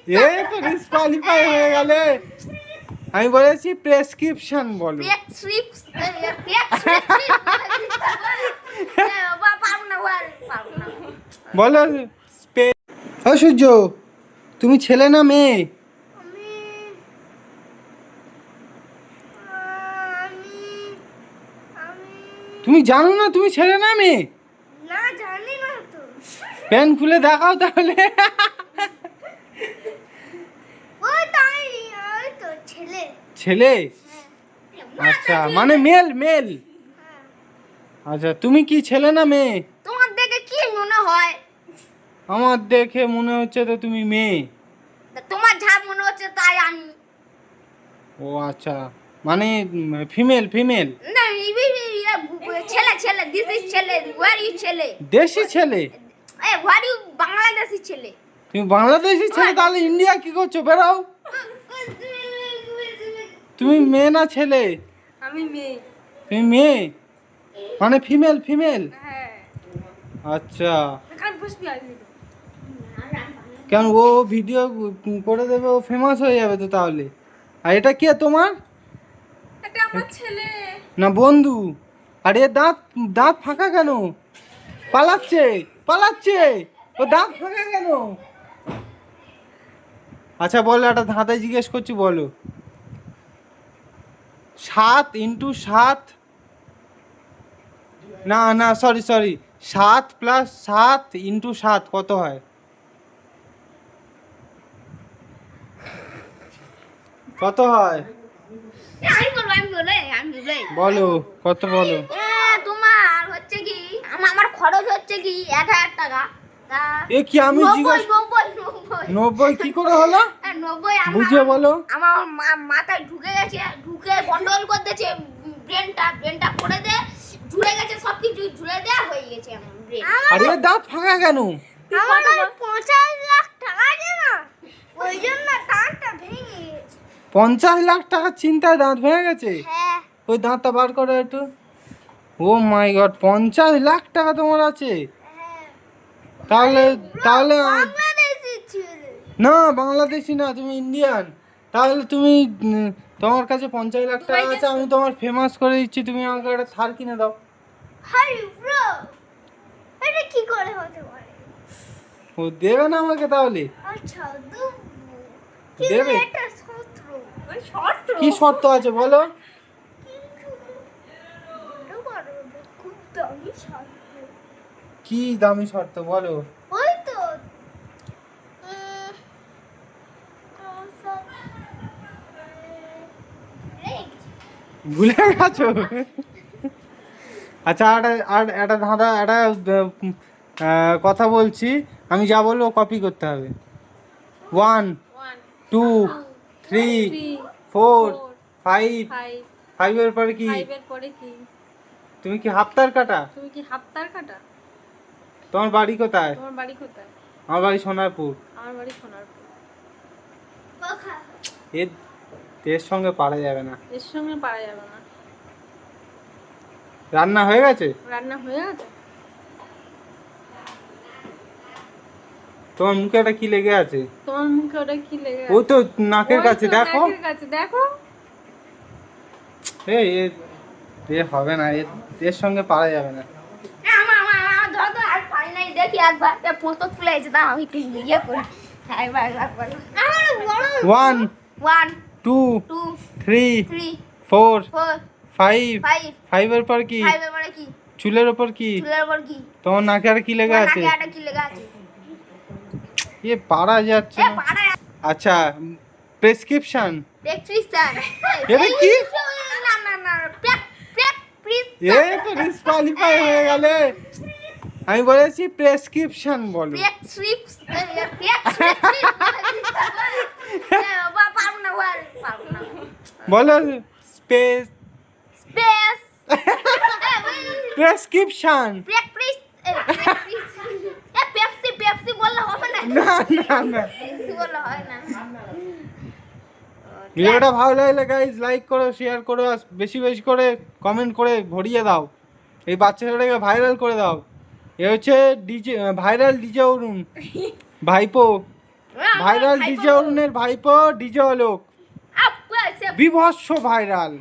এই তো ডিসকোয়ালিফাই হয়ে গেলে। আমি বলেছি প্রেসক্রিপশন বলো। বলো ও সূর্য, তুমি ছেলে না মেয়ে? তুমি জানো না তুমি ছেলে না মেয়ে? না জানি না তো। প্যান খুলে দেখাও তাহলে। ওই তাই ওই তো ছেলে। ছেলে? আচ্ছা, মানে মেল মেল। হ্যাঁ। আচ্ছা, তুমি কি ছেলে না মেয়ে? তোমার দেখে কি মনে হয়? আমার দেখে মনে হচ্ছে তো তুমি মেয়ে। তোমার যা মনে হচ্ছে তাই আমি। ও আচ্ছা, মানে ফিমেল ফিমেল। না ছেলে ছেলে দিস ইজ ছেলে ওয়ার ইউ ছেলে দেশি ছেলে? এ ওয়ার ইউ বাংলাদেশি ছেলে। তুমি বাংলাদেশি ছেলে, তাহলে ইন্ডিয়া কি করছো? বেরাও। তুমি মেয়ে না ছেলে? আমি মেয়ে। তুমি মেয়ে মানে ফিমেল ফিমেল? হ্যাঁ। আচ্ছা, কান বসবি আইলি। কেন ও ভিডিও করে দেবে, ও ফেমাস হয়ে যাবে তো তাহলে। আর এটা কে তোমার? এটা আমার ছেলে। না বন্ধু? আর এর দাঁত দাঁত ফাঁকা কেন? পালাচ্ছে পালাচ্ছে, ও দাঁত ফাঁকা কেন? আচ্ছা বলো, একটা ধাঁধায় জিজ্ঞেস করছি, বলো। 7 × 7, না না সরি সরি, 7 + 7 × 7 কত হয়? কত হয় আমি বলবো। বলো, কত বলো। তোমার হচ্ছে কি আমার খরচ হচ্ছে কি 1000 টাকা। তা এ কি আমি জিজ্ঞেস 90 কি করে হলো? 90 বুঝিয়ে বলো। আমার মাথায় ঢুকে গেছে, ঢুকে গন্ডগোল করে দিয়েছে। ব্রেনটা করে দে ঝুলে গেছে, সব কিছু ঝুলে দেয়া হয়ে গেছে আমার ব্রেন। আর এর দাঁত ফাঁকা কেন? আমার 50 লাখ টাকা আছে না, ওই জন্য দাঁতটা ভেঙে গেছে। 50 লাখ টাকার চিন্তায় দাঁত ভেঙে গেছে? হ্যাঁ। ওই দাঁতটা বার করো একটু। ও মাই গড, 50 লাখ টাকা তোমার আছে? হ্যাঁ। তাহলে তাহলে বাংলাদেশি ছেলে। না বাংলাদেশি না, তুমি ইন্ডিয়ান। তাহলে তুমি তোমার কাছে 50 লাখ টাকা আছে, আমি তোমার ফেমাস করে দিচ্ছি, তুমি আমাকে একটা থার কিনে দাও। হাই ব্রো, এটা কি করে হতে পারে? ও দেবে না আমাকে তাহলে? আচ্ছা দেবে? এটা শর্ত। ওই শর্ত কি শর্ত আছে বলো? খুব দামি শর্ত। কি দামি শর্ত বলো? ওই তো ভুলে গেছো? আচ্ছা, আর একটা ধাঁধা, একটা কথা বলছি, আমি যা বলবো কপি করতে হবে। 1 2 3 4 5। 5 এর পরে কি? তুমি কি হাফতার কাটা? তোমার বাড়ি কোথায়? আমার বাড়ি সোনারপুর। এর সঙ্গে পারা যাবে না। রান্না হয়ে গেছে? তোমার মুখে একটা কি লেগে আছে? ও তো নাকের কাছে, দেখো। এই এ হবে না, এর সঙ্গে পারা যাবে না। আমার ধর তো আর পারি নাই, দেখি একবার ফটো তুলে এসে দাও, আমি একটু ইয়ে করি। একবার আমার বড় 1 1 2 2 3 3 4 4 5। 5 5 এর পর কি? 5 এর পরে কি? চুলের ওপর কি? চুলের উপর কি? তোমার নাকে আর কি লেগে আছে? নাকে একটা কি লেগে আছে? এ পারা যাচ্ছে এ না। পাড়া আচ্ছা, প্রেসক্রিপশন। প্রেসক্রিপশন। এটা কি? না না না এ তো ডিসকোয়ালিফাই হয়ে গেলে। আমি বলেছি প্রেসক্রিপশন বলো। বলো স্পেস স্পেস প্রেসক্রিপশন। পেপসি বললে হবে না? না না না, পেপসি বললে হয় না। ভিডিওটা ভালো লাগলে গাইজ লাইক করো, শেয়ার করো, আর বেশি বেশি করে কমেন্ট করে ভরিয়ে দাও। এই বাচ্চাটাকে ভাইরাল করে দাও। এ হচ্ছে ডিজে, ভাইরাল ডিজে অরুণ, ভাইপো ভাইরাল ডিজে অরুণের ভাইপো ডিজে অলোক বিভৎস ভাইরাল।